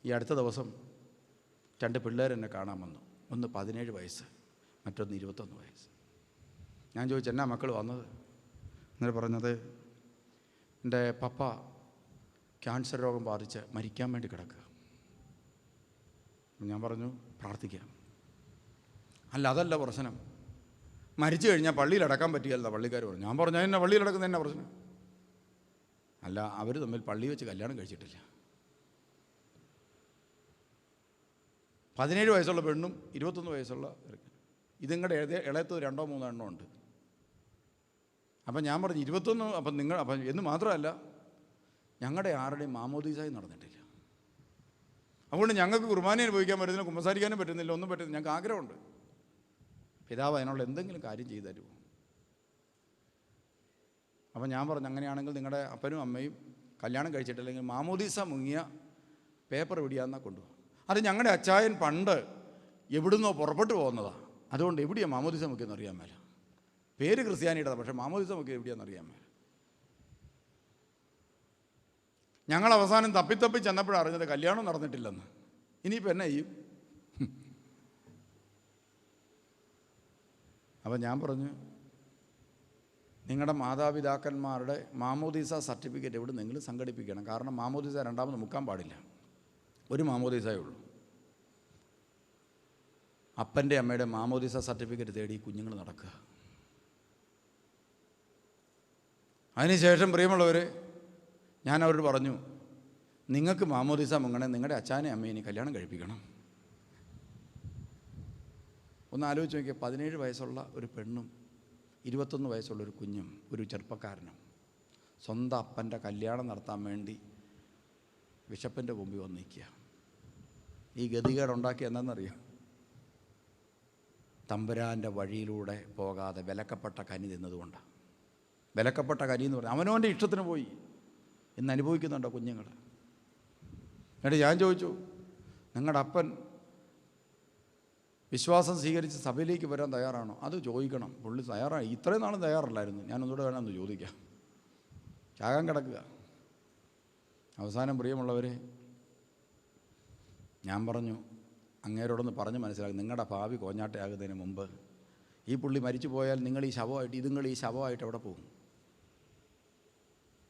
ഈ അടുത്ത ദിവസം 2 പിള്ളേരെന്നെ കാണാൻ വന്നു. ഒന്ന് 17 വയസ്സ്, മറ്റൊന്ന് 21 വയസ്സ്. ഞാൻ ചോദിച്ചു, എന്നാ മക്കൾ വന്നത്? എന്നിട്ട് പറഞ്ഞത്, എൻ്റെ പപ്പ ക്യാൻസർ രോഗം ബാധിച്ച് മരിക്കാൻ വേണ്ടി കിടക്കുക. ഞാൻ പറഞ്ഞു, പ്രാർത്ഥിക്കാം. അല്ല, അതല്ല പ്രശ്നം, മരിച്ചു കഴിഞ്ഞാൽ പള്ളിയിൽ അടക്കാൻ പറ്റിയല്ല പള്ളിക്കാർ പറഞ്ഞു. ഞാൻ പറഞ്ഞു, എന്നെ പള്ളിയിൽ അടക്കുന്നത് എന്നാ പ്രശ്നം? അല്ല, അവർ തമ്മിൽ പള്ളി വെച്ച് കല്യാണം കഴിച്ചിട്ടില്ല. 17 വയസ്സുള്ള പെണ്ണും 21 വയസ്സുള്ള ഇതിങ്ങളുടെ ഇളയത്തത് 2-3 എണ്ണം ഉണ്ട്. അപ്പം ഞാൻ പറഞ്ഞു 21. അപ്പം എന്ന് മാത്രമല്ല, ഞങ്ങളുടെ ആരുടെയും മാമോദീസായി നടന്നിട്ടില്ല. അതുകൊണ്ട് ഞങ്ങൾക്ക് കുർബാന അനുഭവിക്കാൻ പറ്റുന്നില്ല, കുമ്പസാരിക്കാനും പറ്റുന്നില്ല, ഒന്നും പറ്റുന്നില്ല. ഞങ്ങൾക്ക് ആഗ്രഹമുണ്ട്. പിതാവ് അതിനുള്ള എന്തെങ്കിലും കാര്യം ചെയ്തു തരുമോ? അപ്പം ഞാൻ പറഞ്ഞു, അങ്ങനെയാണെങ്കിൽ നിങ്ങളുടെ അപ്പനും അമ്മയും കല്യാണം കഴിച്ചിട്ടില്ലെങ്കിൽ മാമോദീസ മുങ്ങിയ പേപ്പർ എവിടെയാണെന്നാ കൊണ്ടുപോകും. അത് ഞങ്ങളുടെ അച്ചായൻ പണ്ട് എവിടുന്നോ പുറപ്പെട്ടു പോകുന്നതാണ്. അതുകൊണ്ട് എവിടെയാണ് മാമോദീസ മുക്കിയെന്ന് അറിയാൻ മേല. പേര് ക്രിസ്ത്യാനിയുടേതാണ്, പക്ഷേ മാമോദീസ മുക്കിയത് എവിടെയാണെന്ന് അറിയാൻ മേല. ഞങ്ങൾ അവസാനം തപ്പി ചെന്നപ്പോഴാണ് അറിഞ്ഞത് കല്യാണം നടന്നിട്ടില്ലെന്ന്. ഇനിയിപ്പോൾ എന്നാ ചെയ്യും? അപ്പം ഞാൻ പറഞ്ഞു, നിങ്ങളുടെ മാതാപിതാക്കന്മാരുടെ മാമോദീസ സർട്ടിഫിക്കറ്റ് എവിടെ നിങ്ങൾ സംഘടിപ്പിക്കണം. കാരണം മാമോദീസ രണ്ടാമത് മുക്കാൻ പാടില്ല, ഒരു മാമോദീസയേ ഉള്ളൂ. അപ്പൻ്റെ അമ്മയുടെ മാമോദീസ സർട്ടിഫിക്കറ്റ് തേടി കുഞ്ഞുങ്ങൾ നടക്കുക. അതിനുശേഷം പ്രിയമുള്ളവർ, ഞാൻ അവരോട് പറഞ്ഞു, നിങ്ങൾക്ക് മാമോദീസ മുങ്ങണേ നിങ്ങളുടെ അച്ഛനെ അമ്മയെ ഇനി കല്യാണം കഴിപ്പിക്കണം. ഒന്ന് ആലോചിച്ച് നോക്കിയാൽ, 17 വയസ്സുള്ള ഒരു പെണ്ണും 21 വയസ്സുള്ളൊരു കുഞ്ഞും ഒരു ചെറുപ്പക്കാരനും സ്വന്തം അപ്പൻ്റെ കല്യാണം നടത്താൻ വേണ്ടി ബിഷപ്പിൻ്റെ മുമ്പിൽ വന്ന് നിൽക്കുക. ഈ ഗതികേടുണ്ടാക്കി എന്താണെന്നറിയാം? തമ്പുരാൻ്റെ വഴിയിലൂടെ പോകാതെ വിലക്കപ്പെട്ട കനി തിന്നതുകൊണ്ടാണ്. വിലക്കപ്പെട്ട കനി എന്ന് പറഞ്ഞാൽ അവനവൻ്റെ ഇഷ്ടത്തിന് പോയി ഇന്ന് അനുഭവിക്കുന്നുണ്ടോ കുഞ്ഞുങ്ങൾ? എന്നിട്ട് ഞാൻ ചോദിച്ചു, നിങ്ങളുടെ അപ്പൻ വിശ്വാസം സ്വീകരിച്ച് സഭയിലേക്ക് വരാൻ തയ്യാറാണോ? അത് ചോദിക്കണം. പുള്ളി തയ്യാറായി. ഇത്രയും നാളും തയ്യാറല്ലായിരുന്നു. ഞാനൊന്നുകൂടെ വേണമെന്ന് ചോദിക്കാം. ചാകാൻ കിടക്കുക. അവസാനം പ്രിയമുള്ളവരെ, ഞാൻ പറഞ്ഞു, അങ്ങേരോടൊന്ന് പറഞ്ഞ് മനസ്സിലാക്കി, നിങ്ങളുടെ ഭാവി കോഞ്ഞാട്ടയാകുന്നതിന് മുമ്പ് ഈ പുള്ളി മരിച്ചു പോയാൽ നിങ്ങൾ ഈ ശവമായിട്ട് എവിടെ പോകും?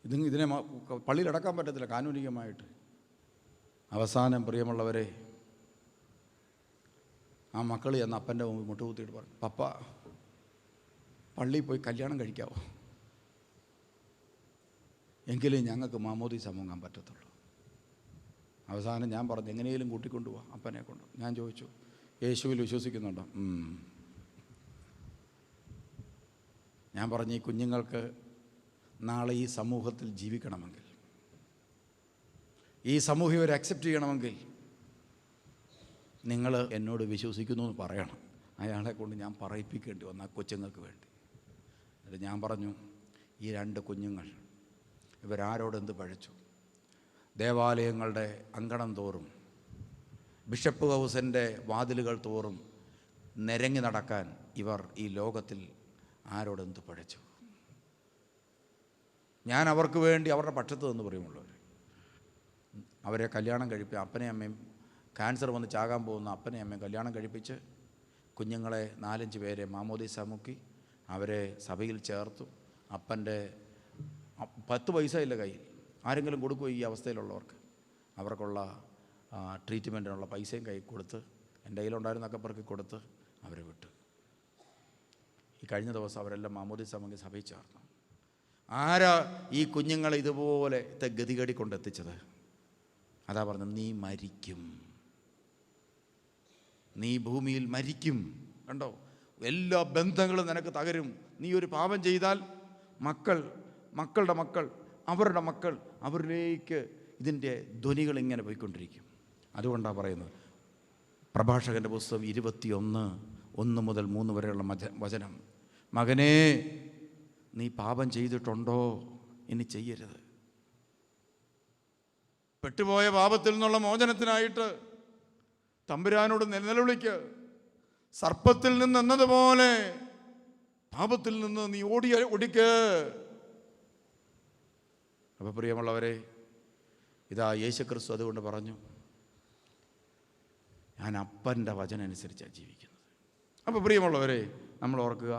ഇതിനെ പള്ളിയിൽ അടക്കാൻ പറ്റത്തില്ല കാനൂനികമായിട്ട്. അവസാനം പ്രിയമുള്ളവരെ, ആ മക്കൾ ചെന്ന് അപ്പൻ്റെ മുമ്പിൽ മുട്ടുകുത്തിയിട്ട് പറഞ്ഞു, പപ്പ പള്ളിയിൽ പോയി കല്യാണം കഴിക്കാവോ? എങ്കിലും ഞങ്ങൾക്ക് മാമോദീസ മുങ്ങാൻ പറ്റത്തുള്ളൂ. അവസാനം ഞാൻ പറഞ്ഞു, എങ്ങനെയും കൂട്ടിക്കൊണ്ടുപോവാം അപ്പനെ കൊണ്ട്. ഞാൻ ചോദിച്ചു, യേശുവിൽ വിശ്വസിക്കുന്നുണ്ടോ? ഞാൻ പറഞ്ഞു, ഈ കുഞ്ഞുങ്ങൾക്ക് നാളെ ഈ സമൂഹത്തിൽ ജീവിക്കണമെങ്കിൽ, ഈ സമൂഹം ഇവരെ അക്സെപ്റ്റ് ചെയ്യണമെങ്കിൽ നിങ്ങൾ എന്നോട് വിശ്വസിക്കുന്നു എന്ന് പറയണം. അയാളെ കൊണ്ട് ഞാൻ പറയിപ്പിക്കേണ്ടി വന്നു ആ കൊച്ചുങ്ങൾക്ക് വേണ്ടി. എന്നിട്ട് ഞാൻ പറഞ്ഞു, ഈ 2 കുഞ്ഞുങ്ങൾ ഇവരാരോടെന്ത് പഴിച്ചു? ദേവാലയങ്ങളുടെ അങ്കണം തോറും ബിഷപ്പ് ഹൗസിൻ്റെ വാതിലുകൾ തോറും നിരങ്ങി നടക്കാൻ ഇവർ ഈ ലോകത്തിൽ ആരോടെന്ത് പഴിച്ചു? ഞാൻ അവർക്ക് വേണ്ടി അവരുടെ പക്ഷത്ത് നിന്ന് പറയുമുള്ളവർ അവരെ കല്യാണം കഴിപ്പിച്ച്, അപ്പനെയും അമ്മയും ക്യാൻസർ വന്ന് ചാകാൻ പോകുന്ന അപ്പനെയും അമ്മയും കല്യാണം കഴിപ്പിച്ച് കുഞ്ഞുങ്ങളെ 4-5 പേരെ മാമോദീസ മുക്കി അവരെ സഭയിൽ ചേർത്തു. അപ്പൻ്റെ 10 പൈസ ഇല്ല കയ്യിൽ. ആരെങ്കിലും കൊടുക്കുമോ ഈ അവസ്ഥയിലുള്ളവർക്ക്? അവർക്കുള്ള ട്രീറ്റ്മെൻറ്റിനുള്ള പൈസയും കൈ കൊടുത്ത്, എൻ്റെ കയ്യിലുണ്ടായിരുന്നൊക്കെ പെറുക്കി കൊടുത്ത് അവരെ വിട്ടു. ഈ കഴിഞ്ഞ ദിവസം അവരെല്ലാം മാമോദീസ മുങ്ങി സഭയിൽ ചേർന്നു. ആരാ ഈ കുഞ്ഞുങ്ങളെ ഇതുപോലത്തെ ഗതികേടി കൊണ്ടെത്തിച്ചത്? അതാ പറഞ്ഞത്, നീ മരിക്കും, നീ ഭൂമിയിൽ മരിക്കും. കണ്ടോ, എല്ലാ ബന്ധങ്ങളും നിനക്ക് തകരും. നീ ഒരു പാപം ചെയ്താൽ മക്കളുടെ മക്കൾ, അവരുടെ മക്കൾ, അവരിലേക്ക് ഇതിൻ്റെ ധ്വനികൾ ഇങ്ങനെ പോയിക്കൊണ്ടിരിക്കും. അതുകൊണ്ടാണ് പറയുന്നത്, പ്രഭാഷകൻ്റെ പുസ്തകം 21:1 മുതൽ 3 വരെയുള്ള വചനം, മകനേ നീ പാപം ചെയ്തിട്ടുണ്ടോ? ഇനി ചെയ്യരുത്. പെട്ടുപോയ പാപത്തിൽ നിന്നുള്ള മോചനത്തിനായിട്ട് തമ്പുരാനോട് നിലവിളിക്ക്. സർപ്പത്തിൽ നിന്ന് എന്നതുപോലെ പാപത്തിൽ നിന്ന് നീ ഓടിക്ക്. അപ്പോൾ പ്രിയമുള്ളവരെ, ഇതാ യേശുക്രിസ്തു അതുകൊണ്ട് പറഞ്ഞു, ഞാൻ അപ്പൻ്റെ വചനം അനുസരിച്ചാണ് ജീവിക്കുന്നത്. അപ്പോൾ പ്രിയമുള്ളവരെ, നമ്മൾ ഓർക്കുക,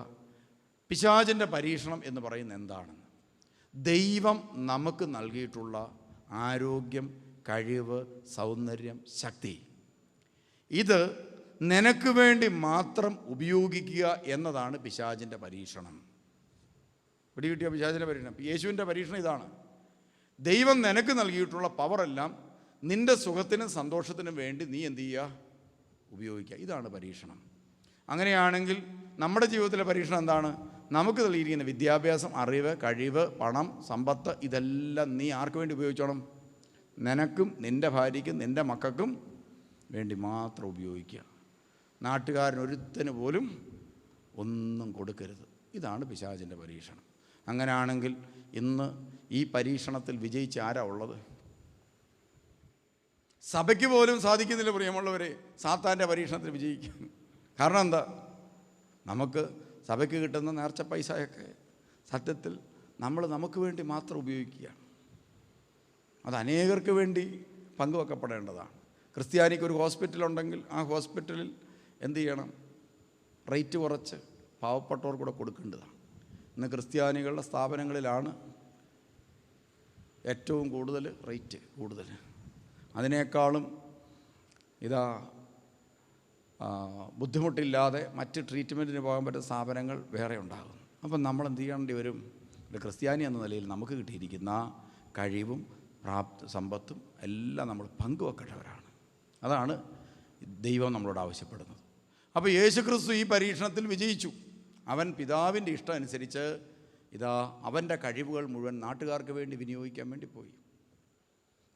പിശാചിൻ്റെ പരീക്ഷണം എന്ന് പറയുന്നത് എന്താണെന്ന്. ദൈവം നമുക്ക് നൽകിയിട്ടുള്ള ആരോഗ്യം, കഴിവ്, സൗന്ദര്യം, ശക്തി, ഇത് നിനക്ക് വേണ്ടി മാത്രം ഉപയോഗിക്കുക എന്നതാണ് പിശാചിൻ്റെ പരീക്ഷണം. പിടികിട്ടിയ പിശാചിൻ്റെ പരീക്ഷണം. യേശുവിൻ്റെ പരീക്ഷണം ഇതാണ്. ദൈവം നിനക്ക് നൽകിയിട്ടുള്ള പവറെല്ലാം നിൻ്റെ സുഖത്തിനും സന്തോഷത്തിനും വേണ്ടി നീ എന്ത് ചെയ്യുക? ഉപയോഗിക്കുക. ഇതാണ് പരീക്ഷണം. അങ്ങനെയാണെങ്കിൽ നമ്മുടെ ജീവിതത്തിലെ പരീക്ഷണം എന്താണ്? നമുക്ക് നൽകിയിരിക്കുന്ന വിദ്യാഭ്യാസം, അറിവ്, കഴിവ്, പണം, സമ്പത്ത്, ഇതെല്ലാം നീ ആർക്ക് വേണ്ടി ഉപയോഗിച്ചോണം? നിനക്കും നിൻ്റെ ഭാര്യയ്ക്കും നിൻ്റെ മക്കൾക്കും വേണ്ടി മാത്രം ഉപയോഗിക്കുക. നാട്ടുകാരനൊരുത്തന് പോലും ഒന്നും കൊടുക്കരുത്. ഇതാണ് പിശാചിൻ്റെ പരീക്ഷണം. അങ്ങനെയാണെങ്കിൽ ഇന്ന് ഈ പരീക്ഷണത്തിൽ വിജയിച്ച ആരാ ഉള്ളത്? സഭയ്ക്ക് പോലും സാധിക്കുന്നില്ല പ്രിയമുള്ളവരെ സാത്താൻ്റെ പരീക്ഷണത്തിൽ വിജയിക്കാൻ. കാരണം എന്താ? നമുക്ക് സഭയ്ക്ക് കിട്ടുന്ന നേർച്ച പൈസയൊക്കെ സത്യത്തിൽ നമ്മൾ നമുക്ക് വേണ്ടി മാത്രം ഉപയോഗിക്കുകയാണ്. അത് അനേകർക്ക് വേണ്ടി പങ്കുവെക്കപ്പെടേണ്ടതാണ്. ക്രിസ്ത്യാനിക്ക് ഒരു ഹോസ്പിറ്റലുണ്ടെങ്കിൽ ആ ഹോസ്പിറ്റലിൽ എന്ത് ചെയ്യണം? റേറ്റ് കുറച്ച് പാവപ്പെട്ടവർക്കൂടെ കൊടുക്കേണ്ടതാണ്. ഇന്ന് ക്രിസ്ത്യാനികളുടെ സ്ഥാപനങ്ങളിലാണ് ഏറ്റവും കൂടുതൽ റേറ്റ് കൂടുതൽ. അതിനേക്കാളും ബുദ്ധിമുട്ടില്ലാതെ മറ്റ് ട്രീറ്റ്മെൻറ്റിന് പോകാൻ പറ്റുന്ന സ്ഥാപനങ്ങൾ വേറെ ഉണ്ടാകും. അപ്പം നമ്മൾ എന്ത് ചെയ്യേണ്ടി വരും? ഒരു ക്രിസ്ത്യാനി എന്ന നിലയിൽ നമുക്ക് കിട്ടിയിരിക്കുന്ന കഴിവും സമ്പത്തും എല്ലാം നമ്മൾ പങ്കുവെക്കേണ്ടവരാണ്. അതാണ് ദൈവം നമ്മളോട് ആവശ്യപ്പെടുന്നത്. അപ്പോൾ യേശുക്രിസ്തു ഈ പരീക്ഷണത്തിൽ വിജയിച്ചു. അവൻ പിതാവിൻ്റെ ഇഷ്ടം അനുസരിച്ച് അവൻ്റെ കഴിവുകൾ മുഴുവൻ നാട്ടുകാർക്ക് വേണ്ടി വിനിയോഗിക്കാൻ വേണ്ടി പോയി.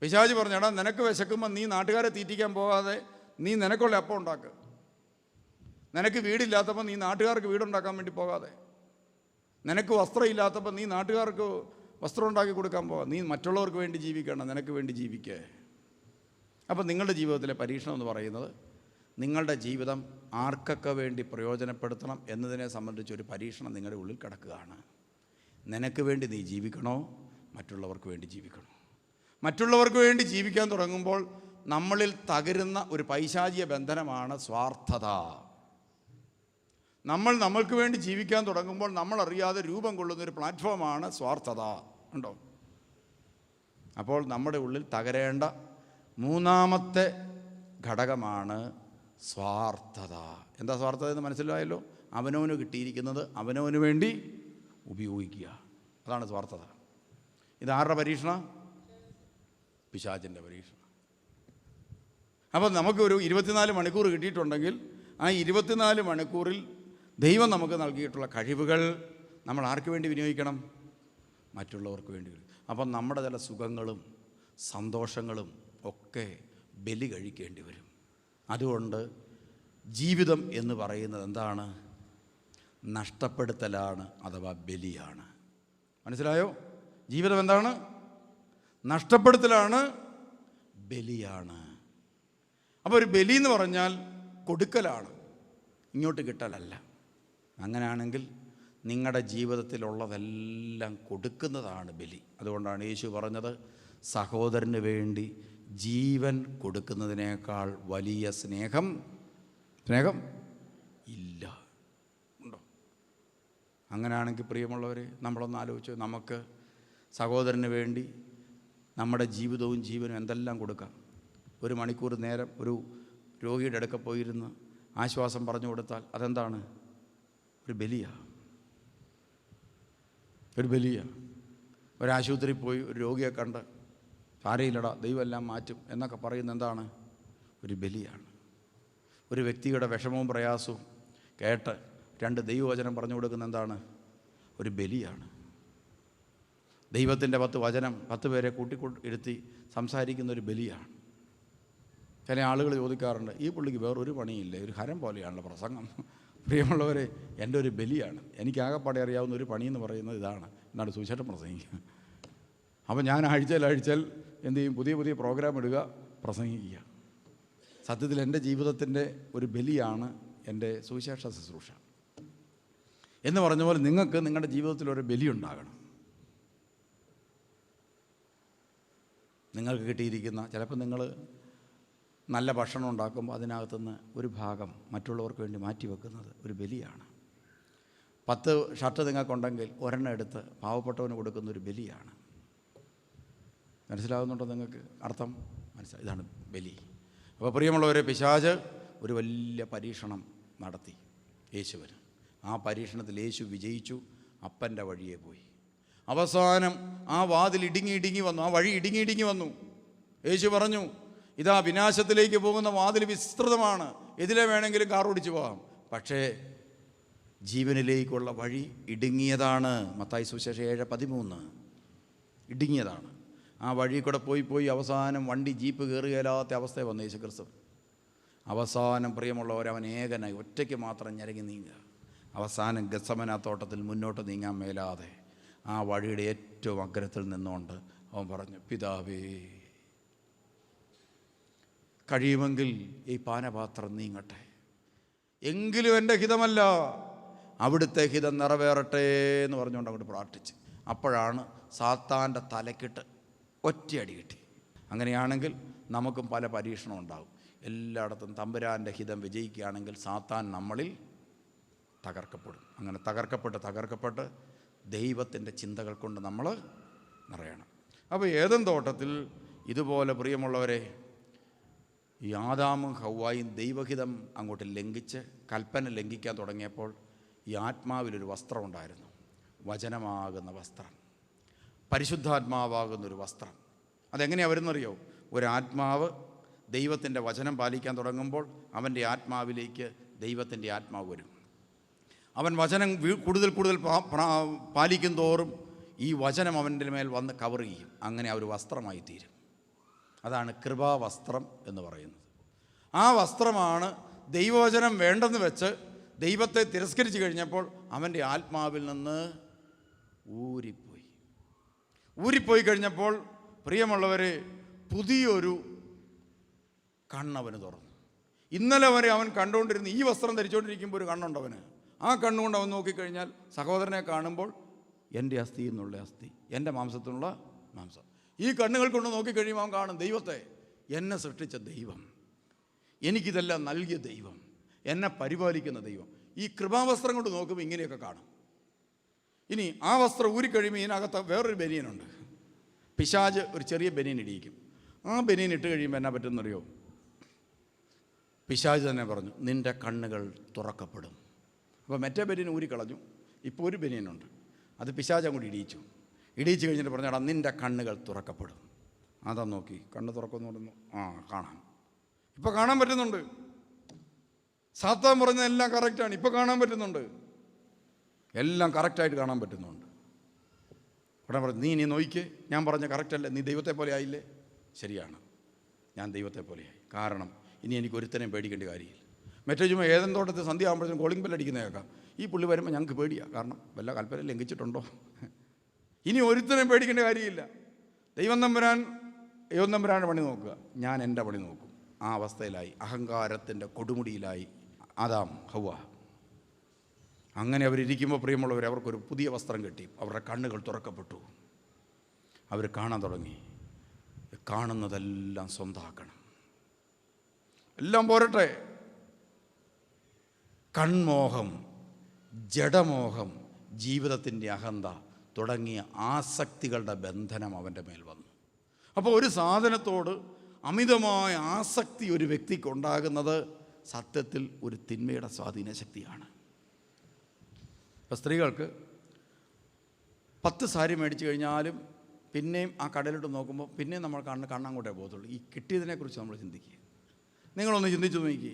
പിശാച് പറഞ്ഞു, എടാ നിനക്ക് വിശക്കുമ്പോൾ നീ നാട്ടുകാരെ തീറ്റിക്കാൻ പോകാതെ നീ നിനക്കുള്ള അപ്പം ഉണ്ടാക്കുക. നിനക്ക് വീടില്ലാത്തപ്പോൾ നീ നാട്ടുകാർക്ക് വീടുണ്ടാക്കാൻ വേണ്ടി പോകാതെ, നിനക്ക് വസ്ത്രം ഇല്ലാത്തപ്പോൾ നീ നാട്ടുകാർക്ക് വസ്ത്രം ഉണ്ടാക്കി കൊടുക്കാൻ പോകാം. നീ മറ്റുള്ളവർക്ക് വേണ്ടി ജീവിക്കണം, നിനക്ക് വേണ്ടി ജീവിക്കേ. അപ്പം നിങ്ങളുടെ ജീവിതത്തിലെ പരീക്ഷണം എന്ന് പറയുന്നത് നിങ്ങളുടെ ജീവിതം ആർക്കൊക്കെ വേണ്ടി പ്രയോജനപ്പെടുത്തണം എന്നതിനെ സംബന്ധിച്ചൊരു പരീക്ഷണം നിങ്ങളുടെ ഉള്ളിൽ കിടക്കുകയാണ്. നിനക്ക് വേണ്ടി നീ ജീവിക്കണോ, മറ്റുള്ളവർക്ക് വേണ്ടി ജീവിക്കണോ? മറ്റുള്ളവർക്ക് വേണ്ടി ജീവിക്കാൻ തുടങ്ങുമ്പോൾ നമ്മളിൽ തകരുന്ന ഒരു പൈശാചിക ബന്ധനമാണ് സ്വാർത്ഥത. നമ്മൾക്ക് വേണ്ടി ജീവിക്കാൻ തുടങ്ങുമ്പോൾ നമ്മളറിയാതെ രൂപം കൊള്ളുന്നൊരു പ്ലാറ്റ്ഫോമാണ് സ്വാർത്ഥത. ഉണ്ടോ? അപ്പോൾ നമ്മുടെ ഉള്ളിൽ തകരേണ്ട മൂന്നാമത്തെ ഘടകമാണ് സ്വാർത്ഥത. എന്താ സ്വാർത്ഥത എന്ന് മനസ്സിലായല്ലോ? അവനവന് കിട്ടിയിരിക്കുന്നത് അവനവന് വേണ്ടി ഉപയോഗിക്കുക. അതാണ് സ്വാർത്ഥത. ഇതാരുടെ പരീക്ഷണം? പിശാചിൻ്റെ പരീക്ഷണം. അപ്പോൾ നമുക്കൊരു 24 മണിക്കൂർ കിട്ടിയിട്ടുണ്ടെങ്കിൽ ആ 24 മണിക്കൂറിൽ ദൈവം നമുക്ക് നൽകിയിട്ടുള്ള കഴിവുകൾ നമ്മൾ ആർക്ക് വേണ്ടി വിനിയോഗിക്കണം? മറ്റുള്ളവർക്ക് വേണ്ടി. അപ്പം നമ്മുടെ ചില സുഖങ്ങളും സന്തോഷങ്ങളും ഒക്കെ ബലി കഴിക്കേണ്ടി വരും. അതുകൊണ്ട് ജീവിതം എന്ന് പറയുന്നത് എന്താണ്? നഷ്ടപ്പെടുത്തലാണ്, അഥവാ ബലിയാണ്. മനസ്സിലായോ? ജീവിതം എന്താണ്? നഷ്ടപ്പെടുത്തലാണ്, ബലിയാണ്. അപ്പോൾ ഒരു ബലി എന്ന് പറഞ്ഞാൽ കൊടുക്കലാണ്, ഇങ്ങോട്ട് കിട്ടലല്ല. അങ്ങനെയാണെങ്കിൽ നിങ്ങളുടെ ജീവിതത്തിലുള്ളതെല്ലാം കൊടുക്കുന്നതാണ് ബലി. അതുകൊണ്ടാണ് യേശു പറഞ്ഞത്, സഹോദരന് വേണ്ടി ജീവൻ കൊടുക്കുന്നതിനേക്കാൾ വലിയ സ്നേഹം ഇല്ല. ഉണ്ടോ? അങ്ങനെയാണെങ്കിൽ പ്രിയമുള്ളവരെ, നമ്മളൊന്ന് ആലോചിച്ചു, നമുക്ക് സഹോദരന് വേണ്ടി നമ്മുടെ ജീവിതവും ജീവനും എന്തെല്ലാം കൊടുക്കാം. 1 മണിക്കൂർ നേരം ഒരു രോഗിയുടെ അടുക്ക പോയിരുന്ന് ആശ്വാസം പറഞ്ഞു കൊടുത്താൽ അതെന്താണ്? ഒരു ബലിയാണ്. ഒരാശുപത്രിയിൽ പോയി ഒരു രോഗിയെ കണ്ട് സാരയില്ലടാ ദൈവം എല്ലാം മാറ്റും എന്നൊക്കെ പറയുന്നത് എന്താണ്? ഒരു ബലിയാണ്. ഒരു വ്യക്തിയുടെ വിഷമവും പ്രയാസവും കേട്ട് 2 ദൈവവചനം പറഞ്ഞു കൊടുക്കുന്ന എന്താണ്? ഒരു ബലിയാണ്. ദൈവത്തിൻ്റെ 10 വചനം 10 പേരെ ഇരുത്തി സംസാരിക്കുന്ന ഒരു ബലിയാണ്. ചില ആളുകൾ ചോദിക്കാറുണ്ട്, ഈ പുള്ളിക്ക് വേറൊരു പണിയില്ലേ, ഒരു ഹരം പോലെയാണല്ലോ പ്രസംഗം. പ്രിയമുള്ളവരെ, എൻ്റെ ഒരു ബലിയാണ്. എനിക്കാകെപ്പാടെ അറിയാവുന്ന ഒരു പണിയെന്ന് പറയുന്നത് ഇതാണ്. എന്നാണ് സുവിശേഷം പ്രസംഗിക്കുക. അപ്പോൾ ഞാൻ ആഴ്ചയിൽ എന്ത് ചെയ്യും? പുതിയ പ്രോഗ്രാം ഇടുക, പ്രസംഗിക്കുക. സത്യത്തിൽ എൻ്റെ ജീവിതത്തിൻ്റെ ഒരു ബലിയാണ് എൻ്റെ സുവിശേഷ ശുശ്രൂഷ. എന്ന് പറഞ്ഞ പോലെ നിങ്ങൾക്ക് നിങ്ങളുടെ ജീവിതത്തിൽ ഒരു ബലി ഉണ്ടാകണം. നിങ്ങൾക്ക് കിട്ടിയിരിക്കുന്ന, ചിലപ്പോൾ നിങ്ങൾ നല്ല ഭക്ഷണം ഉണ്ടാക്കുമ്പോൾ അതിനകത്തുനിന്ന് ഒരു ഭാഗം മറ്റുള്ളവർക്ക് വേണ്ടി മാറ്റിവെക്കുന്നത് ഒരു ബലിയാണ്. 10 ഷർട്ട് നിങ്ങൾക്കുണ്ടെങ്കിൽ ഒരെണ്ണം എടുത്ത് പാവപ്പെട്ടവന് കൊടുക്കുന്ന ഒരു ബലിയാണ്. മനസ്സിലാകുന്നുണ്ടോ നിങ്ങൾക്ക് അർത്ഥം? മനസ്സിലായി? ഇതാണ് ബലി. അപ്പോൾ പ്രിയമുള്ളവരെ, പിശാച് ഒരു വലിയ പരീക്ഷണം നടത്തി യേശുവിന്. ആ പരീക്ഷണത്തിൽ യേശു വിജയിച്ചു, അപ്പൻ്റെ വഴിയെ പോയി. അവസാനം ആ വാതിൽ ഇടുങ്ങി വന്നു, ആ വഴി ഇടുങ്ങി വന്നു. യേശു പറഞ്ഞു, ഇതാ വിനാശത്തിലേക്ക് പോകുന്ന വാതിൽ വിസ്തൃതമാണ്, ഇതിലെ വേണമെങ്കിലും കാർ ഓടിച്ചു പോകാം, പക്ഷേ ജീവനിലേക്കുള്ള വഴി ഇടുങ്ങിയതാണ്. മത്തായി സുവിശേഷം 7:13. ഇടുങ്ങിയതാണ്. ആ വഴി കൂടെ പോയി അവസാനം വണ്ടി ജീപ്പ് കയറുകയില്ലാത്ത അവസ്ഥ വന്നു യേശു ക്രിസ്തു. അവസാനം പ്രിയമുള്ളവർ, അവൻ ഏകനായി ഒറ്റയ്ക്ക് മാത്രം ഞരങ്ങി നീങ്ങുക. അവസാനം ഗത്സമന തോട്ടത്തിൽ മുന്നോട്ട് നീങ്ങാൻ മേലാതെ ആ വഴിയുടെ ഏറ്റവും അഗ്രത്തിൽ നിന്നുകൊണ്ട് അവൻ പറഞ്ഞു, പിതാവേ, കഴിയുമെങ്കിൽ ഈ പാനപാത്രം നീങ്ങട്ടെ, എങ്കിലും എൻ്റെ ഹിതമല്ല അവിടുത്തെ ഹിതം നിറവേറട്ടെ എന്ന് പറഞ്ഞുകൊണ്ട് അങ്ങോട്ട് പ്രാർത്ഥിച്ച്. അപ്പോഴാണ് സാത്താൻ്റെ തലക്കിട്ട് ഒറ്റയടി കിട്ടി. അങ്ങനെയാണെങ്കിൽ നമുക്കും പല പരീക്ഷണം ഉണ്ടാകും. എല്ലായിടത്തും തമ്പുരാൻ്റെ ഹിതം വിജയിക്കുകയാണെങ്കിൽ സാത്താൻ നമ്മളിൽ തകർക്കപ്പെടും. അങ്ങനെ തകർക്കപ്പെട്ട് ദൈവത്തിൻ്റെ ചിന്തകൾ കൊണ്ട് നമ്മൾ നിറയണം. അപ്പോൾ ഏദൻ തോട്ടത്തിൽ ഇതുപോലെ പ്രിയമുള്ളവരെ, ഈ ആദാമും ഹവ്വായും ദൈവഹിതം അങ്ങോട്ട് ലംഘിച്ച് കൽപ്പന ലംഘിക്കാൻ തുടങ്ങിയപ്പോൾ ഈ ആത്മാവിലൊരു വസ്ത്രം ഉണ്ടായിരുന്നു, വചനമാകുന്ന വസ്ത്രം, പരിശുദ്ധാത്മാവാകുന്നൊരു വസ്ത്രം. അതെങ്ങനെയാണ് വരുന്നറിയോ? ഒരാത്മാവ് ദൈവത്തിൻ്റെ വചനം പാലിക്കാൻ തുടങ്ങുമ്പോൾ അവൻ്റെ ആത്മാവിലേക്ക് ദൈവത്തിൻ്റെ ആത്മാവ് വരും. അവൻ വചനം കൂടുതൽ പാലിക്കും തോറും ഈ വചനം അവൻ്റെ മേൽ വന്ന് കവർ ചെയ്യും. അങ്ങനെ ആ ഒരു വസ്ത്രമായി തീരും. അതാണ് കൃപാവസ്ത്രം എന്ന് പറയുന്നത്. ആ വസ്ത്രമാണ് ദൈവവചനം വേണ്ടെന്ന് വെച്ച് ദൈവത്തെ തിരസ്കരിച്ച് കഴിഞ്ഞപ്പോൾ അവൻ്റെ ആത്മാവിൽ നിന്ന് ഊരിപ്പോയി കഴിഞ്ഞപ്പോൾ പ്രിയമുള്ളവരെ, പുതിയൊരു കണ്ണവന് തുറന്നു. ഇന്നലെ വരെ അവൻ കണ്ടുകൊണ്ടിരുന്ന ഈ വസ്ത്രം ധരിച്ചുകൊണ്ടിരിക്കുമ്പോൾ ഒരു കണ്ണുണ്ടവന്. ആ കണ്ണുകൊണ്ട് അവൻ നോക്കിക്കഴിഞ്ഞാൽ സഹോദരനെ കാണുമ്പോൾ എൻ്റെ അസ്ഥി എന്നുള്ള അസ്ഥി, എൻ്റെ മാംസത്തിനുള്ള മാംസം. ഈ കണ്ണുകൾ കൊണ്ട് നോക്കിക്കഴിയുമ്പോൾ അവൻ കാണും ദൈവത്തെ, എന്നെ സൃഷ്ടിച്ച ദൈവം, എനിക്കിതെല്ലാം നൽകിയ ദൈവം, എന്നെ പരിപാലിക്കുന്ന ദൈവം. ഈ കൃപാവസ്ത്രം കൊണ്ട് നോക്കുമ്പോൾ ഇങ്ങനെയൊക്കെ കാണും. ഇനി ആ വസ്ത്രം ഊരിക്കഴിയുമ്പോൾ ഇതിനകത്ത് വേറൊരു ബനിയനുണ്ട്. പിശാച് ഒരു ചെറിയ ബനിയൻ ഇടിയിക്കും. ആ ബനിയൻ ഇട്ട് കഴിയുമ്പോൾ എന്നാ പറ്റുമെന്നറിയോ? പിശാച് തന്നെ പറഞ്ഞു, നിൻ്റെ കണ്ണുകൾ തുറക്കപ്പെടും. അപ്പോൾ മറ്റേ ബനിയൻ ഊരിക്കളഞ്ഞു. ഇപ്പോൾ ഒരു ബനിയനുണ്ട്, അത് പിശാച് അങ്ങോട്ട് ഇടിയിച്ചു കഴിഞ്ഞിട്ട് പറഞ്ഞാടാ, നിൻ്റെ കണ്ണുകൾ തുറക്കപ്പെടും. അതാ നോക്കി കണ്ണ് തുറക്കുമെന്ന് പറഞ്ഞു. കാണാം, ഇപ്പോൾ കാണാൻ പറ്റുന്നുണ്ട്. സാത്താൻ പറഞ്ഞതെല്ലാം കറക്റ്റാണ്, ഇപ്പോൾ കാണാൻ പറ്റുന്നുണ്ട്, എല്ലാം കറക്റ്റായിട്ട് കാണാൻ പറ്റുന്നുണ്ട്. ഉടനെ പറഞ്ഞു, നീ ഇനി നോയിക്ക്, ഞാൻ പറഞ്ഞ കറക്റ്റല്ലേ, നീ ദൈവത്തെ പോലെ ആയില്ലേ? ശരിയാണ്, ഞാൻ ദൈവത്തെ പോലെയായി. കാരണം ഇനി എനിക്ക് ഒരുത്തനെയും പേടിക്കേണ്ട കാര്യമില്ല. മറ്റേ ചുമ്മാ ഏദൻ തോട്ടത്തിൽ സന്ധ്യ ആകുമ്പോഴത്തേക്കും കോളിംഗ് ബെല്ലടിക്കുന്ന കേൾക്കാം. ഈ പുള്ളി വരുമ്പോൾ ഞങ്ങൾക്ക് പേടിയാണ്, കാരണം വല്ല കൽപ്പന ലംഘിച്ചിട്ടുണ്ടോ? ഇനി ഒരുത്തനെയും പേടിക്കേണ്ട കാര്യമില്ല. ദൈവം തമ്പുരാൻ്റെ പണി നോക്കുക, ഞാൻ എൻ്റെ പണി നോക്കും. ആ അവസ്ഥയിലായി, അഹങ്കാരത്തിൻ്റെ കൊടുമുടിയിലായി ആദാം ഹവ്വ. അങ്ങനെ അവരിയ്ക്കുമ്പോൾ പ്രിയമുള്ളവർ, അവർക്കൊരു പുതിയ വസ്ത്രം കിട്ടി. അവരുടെ കണ്ണുകൾ തുറക്കപ്പെട്ടു. അവർ കാണാൻ തുടങ്ങി. കാണുന്നതെല്ലാം സ്വന്തമാക്കണം, എല്ലാം പോരട്ടെ. കൺമോഹം, ജഡമോഹം, ജീവിതത്തിൻ്റെ അഹന്ത തുടങ്ങിയ ആസക്തികളുടെ ബന്ധനം അവൻ്റെ മേൽ വന്നു. അപ്പോൾ ഒരു സാധനത്തോട് അമിതമായ ആസക്തി ഒരു വ്യക്തിക്ക് ഉണ്ടാകുന്നത് സത്യത്തിൽ ഒരു തിന്മയുടെ സ്വാധീന ശക്തിയാണ്. ഇപ്പോൾ സ്ത്രീകൾക്ക് 10 സാരി മേടിച്ചു കഴിഞ്ഞാലും പിന്നെയും ആ കടലിട്ട് നോക്കുമ്പോൾ പിന്നെയും നമ്മൾ കണ്ണങ്ങോട്ടേ പോകത്തുള്ളൂ. ഈ കിട്ടിയതിനെക്കുറിച്ച് നമ്മൾ ചിന്തിക്കുക. നിങ്ങളൊന്ന് ചിന്തിച്ചു നോക്കി,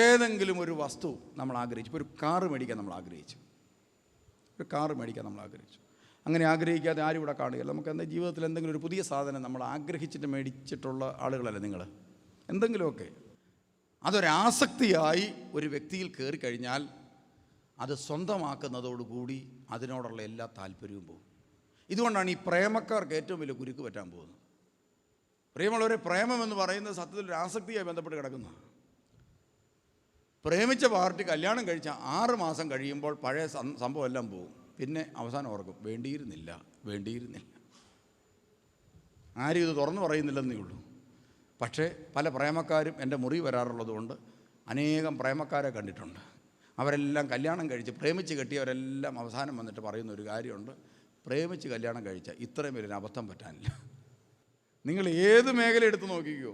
ഏതെങ്കിലും ഒരു വസ്തു നമ്മൾ ആഗ്രഹിച്ചു. ഇപ്പോൾ ഒരു കാറ് മേടിക്കാൻ നമ്മൾ ആഗ്രഹിച്ചു. അങ്ങനെ ആഗ്രഹിക്കാതെ ആരും ഇവിടെ കാണുകയില്ല. നമുക്ക് എന്താ ജീവിതത്തിൽ എന്തെങ്കിലും ഒരു പുതിയ സാധനം നമ്മൾ ആഗ്രഹിച്ചിട്ട് മേടിച്ചിട്ടുള്ള ആളുകളല്ലേ നിങ്ങൾ? എന്തെങ്കിലുമൊക്കെ അതൊരാസക്തിയായി ഒരു വ്യക്തിയിൽ കയറിക്കഴിഞ്ഞാൽ അത് സ്വന്തമാക്കുന്നതോടുകൂടി അതിനോടുള്ള എല്ലാ താല്പര്യവും പോകും. ഇതുകൊണ്ടാണ് ഈ പ്രേമക്കാർക്ക് ഏറ്റവും വലിയ കുരുക്ക് പറ്റാൻ പോകുന്നത്. പ്രിയമുള്ളവരെ, പ്രേമം എന്ന് പറയുന്നത് സത്യത്തിൽ ഒരു ആസക്തിയായി ബന്ധപ്പെട്ട് കിടക്കുന്ന. പ്രേമിച്ച പാർട്ടി കല്യാണം കഴിച്ച 6 മാസം കഴിയുമ്പോൾ പഴയ സംഭവം എല്ലാം പോകും. പിന്നെ അവസാനം ഓർക്കും, വേണ്ടിയിരുന്നില്ല. ആരും ഇത് തുറന്നു പറയുന്നില്ലെന്നേ ഉള്ളൂ. പക്ഷേ പല പ്രേമക്കാരും എൻ്റെ മുറി വരാറുള്ളതുകൊണ്ട് അനേകം പ്രേമക്കാരെ കണ്ടിട്ടുണ്ട്. അവരെല്ലാം കല്യാണം കഴിച്ച് പ്രേമിച്ച് കെട്ടിയവരെല്ലാം അവസാനം വന്നിട്ട് പറയുന്ന ഒരു കാര്യമുണ്ട്: പ്രേമിച്ച് കല്യാണം കഴിച്ച ഇത്രയും പേരിന് അബദ്ധം പറ്റാനില്ല. നിങ്ങൾ ഏത് മേഖല എടുത്ത് നോക്കിക്കോ,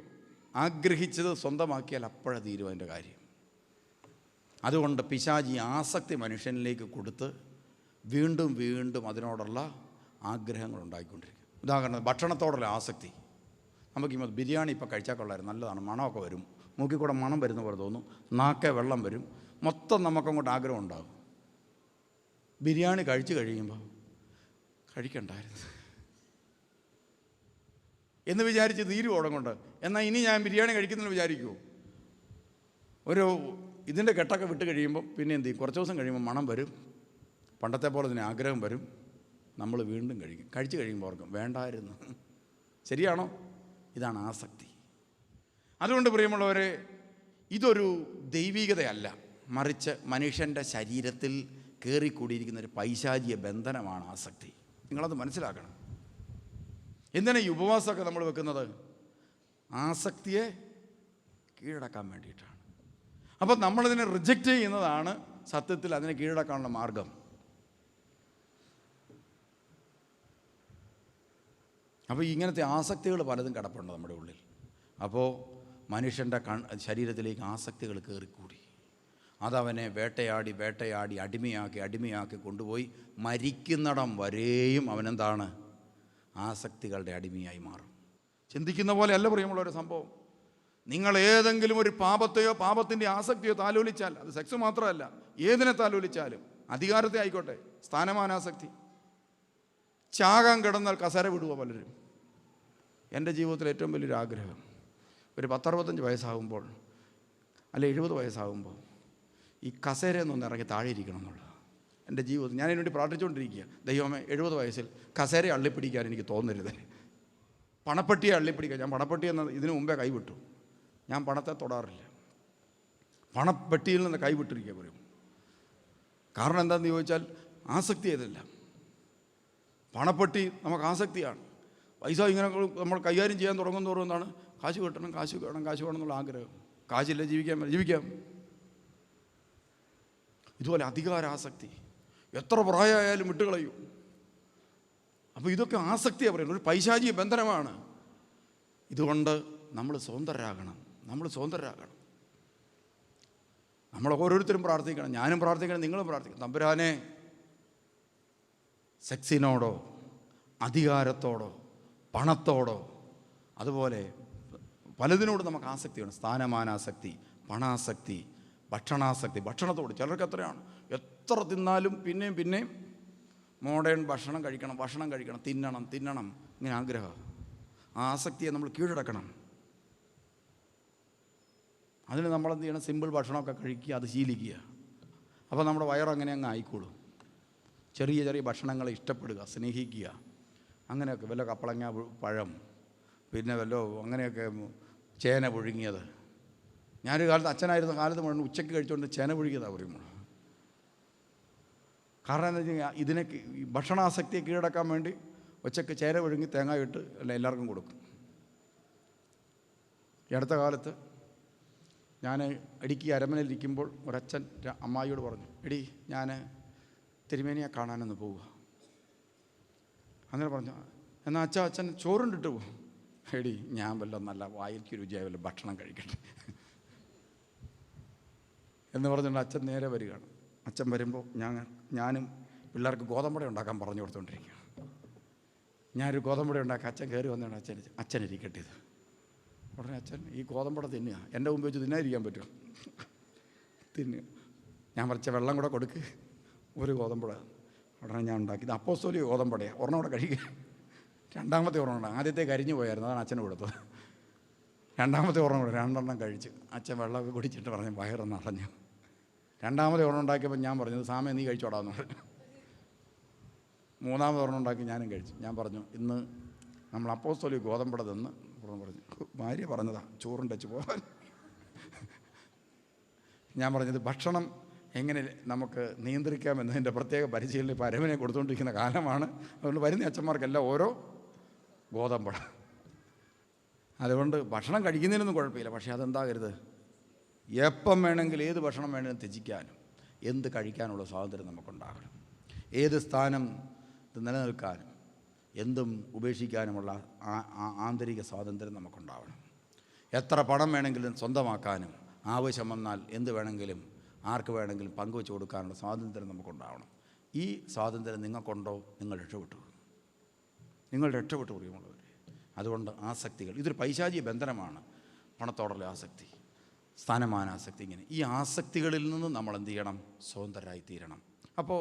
ആഗ്രഹിച്ചത് സ്വന്തമാക്കിയാൽ അപ്പോഴേ തീരും അതിൻ്റെ കാര്യം. അതുകൊണ്ട് പിശാചി ആസക്തി മനുഷ്യനിലേക്ക് കൊടുത്ത് വീണ്ടും വീണ്ടും അതിനോടുള്ള ആഗ്രഹങ്ങൾ ഉണ്ടാക്കിക്കൊണ്ടിരിക്കും. ഉദാഹരണത്തിന് ഭക്ഷണത്തോടുള്ള ആസക്തി. നമുക്കിപ്പോൾ ബിരിയാണി ഇപ്പോൾ കഴിച്ചാൽ കൊള്ളായിരുന്നു, നല്ലതാണ്, മണമൊക്കെ വരും, മൂക്കിൽ കൂടെ മണം വരുന്ന പോലെ തോന്നും, നാക്കെ വെള്ളം വരും, മൊത്തം നമുക്കങ്ങോട്ട് ആഗ്രഹം ഉണ്ടാകും. ബിരിയാണി കഴിച്ച് കഴിയുമ്പോൾ കഴിക്കണ്ടായിരുന്നു എന്ന് വിചാരിച്ച് തീരുവോടം കൊണ്ട്. എന്നാൽ ഇനി ഞാൻ ബിരിയാണി കഴിക്കുന്നെന്ന് വിചാരിക്കുമോ? ഒരു ഇതിൻ്റെ കെട്ടൊക്കെ വിട്ട് കഴിയുമ്പോൾ പിന്നെ എന്ത് ചെയ്യും? കുറച്ച് ദിവസം കഴിയുമ്പോൾ മണം വരും, പണ്ടത്തെ പോലെ തന്നെ ആഗ്രഹം വരും, നമ്മൾ വീണ്ടും കഴിക്കും. കഴിച്ച് കഴിയുമ്പോൾ ഓർക്കും വേണ്ടായിരുന്നു. ശരിയാണോ? ഇതാണ് ആസക്തി. അതുകൊണ്ട് പ്രിയമുള്ളവരെ, ഇതൊരു ദൈവികതയല്ല, മറിച്ച് മനുഷ്യൻ്റെ ശരീരത്തിൽ കയറിക്കൂടിയിരിക്കുന്ന ഒരു പൈശാചിക ബന്ധനമാണ് ആസക്തി. നിങ്ങളത് മനസ്സിലാക്കണം. എന്തിനാണ് ഈ ഉപവാസമൊക്കെ നമ്മൾ വെക്കുന്നത്? ആസക്തിയെ കീഴടക്കാൻ വേണ്ടിയിട്ടാണ്. അപ്പം നമ്മളതിനെ റിജക്റ്റ് ചെയ്യുന്നതാണ് സത്യത്തിൽ അതിനെ കീഴടക്കാനുള്ള മാർഗം. അപ്പോൾ ഇങ്ങനത്തെ ആസക്തികൾ പലതും കിടപ്പുണ്ട് നമ്മുടെ ഉള്ളിൽ. അപ്പോൾ മനുഷ്യൻ്റെ ശരീരത്തിലേക്ക് ആസക്തികൾ കയറിക്കൂടി അതവനെ വേട്ടയാടി വേട്ടയാടി അടിമയാക്കി കൊണ്ടുപോയി മരിക്കുന്നിടം വരെയും അവനെന്താണ്? ആസക്തികളുടെ അടിമയായി മാറും. ചിന്തിക്കുന്ന പോലെയല്ല പ്രിയമുള്ളൊരു സംഭവം. നിങ്ങൾ ഏതെങ്കിലും ഒരു പാപത്തെയോ പാപത്തിൻ്റെ ആസക്തിയോ താലോലിച്ചാൽ, അത് സെക്സ് മാത്രമല്ല, ഏതിനെ താലോലിച്ചാലും, അധികാരത്തെ ആയിക്കോട്ടെ, സ്ഥാനമാനാസക്തി, ചാകാൻ കിടന്നാൽ കസേര വിടുക പലരും. എൻ്റെ ജീവിതത്തിൽ ഏറ്റവും വലിയൊരു ആഗ്രഹം ഒരു 10-65 വയസ്സാകുമ്പോൾ അല്ലെ 70 വയസ്സാകുമ്പോൾ ഈ കസേരയൊന്നൊന്ന് ഇറങ്ങി താഴെ ഇരിക്കണം എന്നുള്ളത് എൻ്റെ ജീവിതത്തിൽ. ഞാൻ അതിനുവേണ്ടി പ്രാർത്ഥിച്ചുകൊണ്ടിരിക്കുക. ദൈവമേ, 70 വയസ്സിൽ കസേര അള്ളിപ്പിടിക്കാൻ എനിക്ക് തോന്നരുത്, പണപ്പെട്ടിയെ അള്ളിപ്പിടിക്കാൻ. ഞാൻ പണപ്പെട്ടി എന്ന ഇതിനു മുമ്പേ കൈവിട്ടു. ഞാൻ പണത്തെ തൊടാറില്ല. പണപ്പെട്ടിയിൽ നിന്ന് കൈവിട്ടിരിക്കുക പറയും. കാരണം എന്താണെന്ന് ചോദിച്ചാൽ ആസക്തി ഏതല്ല. പണപ്പെട്ടി നമുക്ക് ആസക്തിയാണ്. പൈസ ഇങ്ങനെ നമ്മൾ കൈകാര്യം ചെയ്യാൻ തുടങ്ങും തോറും എന്താണ്? കാശ് കിട്ടണം, കാശ് വേണം എന്നുള്ള ആഗ്രഹം. കാശില്ല ജീവിക്കാം. ഇതുപോലെ അധികാരാസക്തി എത്ര പ്രായമായാലും വിട്ടുകളയും. അപ്പോൾ ഇതൊക്കെ ആസക്തിയാണ് പറയുന്നത്, ഒരു പൈശാചിക ബന്ധനമാണ്. ഇതുകൊണ്ട് നമ്മൾ സ്വതന്ത്രരാകണം. നമ്മൾ ഓരോരുത്തരും പ്രാർത്ഥിക്കണം. ഞാനും പ്രാർത്ഥിക്കണം, നിങ്ങളും പ്രാർത്ഥിക്കണം. തമ്പുരാനെ, സെക്സിനോടോ അധികാരത്തോടോ പണത്തോടോ അതുപോലെ പലതിനോട് നമുക്ക് ആസക്തിയാണ്. സ്ഥാനമാനാസക്തി, പണാസക്തി, ഭക്ഷണാസക്തി. ഭക്ഷണത്തോട് ചിലർക്ക് എത്രയാണ്, എത്ര തിന്നാലും പിന്നെയും മോഡേൺ ഭക്ഷണം കഴിക്കണം, തിന്നണം, ഇങ്ങനെ ആഗ്രഹം. ആ ആസക്തിയെ നമ്മൾ കീഴടക്കണം. അതിന് നമ്മളെന്ത് ചെയ്യണം? സിമ്പിൾ ഭക്ഷണമൊക്കെ കഴിക്കുക, അത് ശീലിക്കുക. അപ്പോൾ നമ്മുടെ വയറങ്ങനെ അങ്ങ് ആയിക്കോളും. ചെറിയ ഭക്ഷണങ്ങളെ ഇഷ്ടപ്പെടുക, സ്നേഹിക്കുക. അങ്ങനെയൊക്കെ വല്ല കപ്പളങ്ങ പഴം, പിന്നെ വല്ലോ അങ്ങനെയൊക്കെ ചേന പുഴുങ്ങിയത്. ഞാനൊരു കാലത്ത് അച്ഛനായിരുന്ന കാലത്ത് മുഴുവൻ ഉച്ചയ്ക്ക് കഴിച്ചുകൊണ്ട് ചേന പുഴുങ്ങിയതാണ് പറയുമ്പോൾ. കാരണം എന്താ വെച്ച് കഴിഞ്ഞാൽ ഇതിനെ ഭക്ഷണാസക്തിയെ കീഴടക്കാൻ വേണ്ടി ഉച്ചയ്ക്ക് ചേന പുഴുങ്ങി തേങ്ങ ഇട്ട് എല്ലാവർക്കും കൊടുക്കും. ഈ അടുത്ത കാലത്ത് ഞാൻ ഇടുക്കി അരമനയിലിരിക്കുമ്പോൾ ഒരച്ഛൻ അമ്മായിയോട് പറഞ്ഞു, എടി ഞാൻ തിരുമേനിയെ കാണാനൊന്ന് പോവുക. അങ്ങനെ പറഞ്ഞു, എന്നാൽ അച്ഛൻ ചോറുണ്ടിട്ട് പോകും. എടി ഞാൻ വല്ലതും നല്ല വായിക്ക് രുചിയായ വല്ല ഭക്ഷണം കഴിക്കട്ടെ എന്ന് പറഞ്ഞുകൊണ്ട് അച്ഛൻ നേരെ വരികയാണ്. അച്ഛൻ വരുമ്പോൾ ഞാനും പിള്ളേർക്ക് ഗോതമ്പട ഉണ്ടാക്കാൻ പറഞ്ഞു കൊടുത്തുകൊണ്ടിരിക്കുകയാണ്. ഞാനൊരു ഗോതമ്പട ഉണ്ടാക്കി അച്ഛൻ കയറി വന്നാണ് അച്ഛൻ ഇരിക്കട്ടെ ഇത്. ഉടനെ അച്ഛൻ ഈ ഗോതമ്പട തിന്നുക. എൻ്റെ മുമ്പ് വെച്ച് തിന്നാതിരിക്കാൻ പറ്റുമോ? തിന്നുക. ഞാൻ പറിച്ച വെള്ളം കൂടെ കൊടുക്ക്, ഒരു ഗോതമ്പട. ഉടനെ ഞാൻ ഉണ്ടാക്കി. ഇത് അപ്പോസ്തോലിക ഗോതമ്പടയാണ്. ഒരെണ്ണം കൂടെ കഴിക്കുക. രണ്ടാമത്തെ ഒരെണ്ണം ഉണ്ട്. ആദ്യത്തെ കരിഞ്ഞു പോയായിരുന്നു, അതാണ് അച്ഛന് കൊടുത്തത്. രണ്ടാമത്തെ ഒരെണ്ണം കൂടെ 2 കഴിച്ച് അച്ഛൻ വെള്ളമൊക്കെ കുടിച്ചിട്ട് പറഞ്ഞു വയറൊന്ന് അറിഞ്ഞു. രണ്ടാമത്തെ ഒരെണ്ണം ഉണ്ടാക്കിയപ്പോൾ ഞാൻ പറഞ്ഞത് സാമേ നീ കഴിച്ചോടാന്ന് പറഞ്ഞു. മൂന്നാമത് ഒരെണ്ണം ഉണ്ടാക്കി ഞാനും കഴിച്ചു. ഞാൻ പറഞ്ഞു ഇന്ന് നമ്മൾ അപ്പോസ്തോലിക ഗോതമ്പട തിന്ന് പറഞ്ഞു. ഭാര്യ പറഞ്ഞതാ ചോറും ടച്ച് പോകാൻ. ഞാൻ പറഞ്ഞത് ഭക്ഷണം എങ്ങനെ നമുക്ക് നിയന്ത്രിക്കാമെന്നതിൻ്റെ പ്രത്യേക പരിശീലനം ഇപ്പോൾ അരമനെ കൊടുത്തുകൊണ്ടിരിക്കുന്ന കാലമാണ്. അതുകൊണ്ട് വരുന്ന അച്ഛന്മാർക്കെല്ലാം ഓരോ ഗോതമ്പട. അതുകൊണ്ട് ഭക്ഷണം കഴിക്കുന്നതിനൊന്നും കുഴപ്പമില്ല. പക്ഷേ അതെന്താകരുത്, എപ്പം വേണമെങ്കിലും ഏത് ഭക്ഷണം വേണമെങ്കിലും ത്യജിക്കാനും എന്ത് കഴിക്കാനുള്ള സ്വാതന്ത്ര്യം നമുക്കുണ്ടാകണം. ഏത് സ്ഥാനം നിലനിൽക്കാനും എന്തും ഉപേക്ഷിക്കാനുമുള്ള ആന്തരിക സ്വാതന്ത്ര്യം നമുക്കുണ്ടാവണം. എത്ര പണം വേണമെങ്കിലും സ്വന്തമാക്കാനും ആവശ്യം വന്നാൽ എന്ത് വേണമെങ്കിലും ആർക്ക് വേണമെങ്കിലും പങ്കുവെച്ച് കൊടുക്കാനുള്ള സ്വാതന്ത്ര്യം നമുക്കുണ്ടാവണം. ഈ സ്വാതന്ത്ര്യം നിങ്ങൾക്കുണ്ടോ? നിങ്ങൾ രക്ഷപ്പെട്ടു പ്രിയമുള്ളവർ. അതുകൊണ്ട് ആസക്തികൾ, ഇതൊരു പൈശാചിക ബന്ധനമാണ്. പണത്തോടുള്ള ആസക്തി, സ്ഥാനമാനാസക്തി, ഇങ്ങനെ ഈ ആസക്തികളിൽ നിന്ന് നമ്മൾ എന്ത് ചെയ്യണം? സ്വതന്ത്രരായി തീരണം. അപ്പോൾ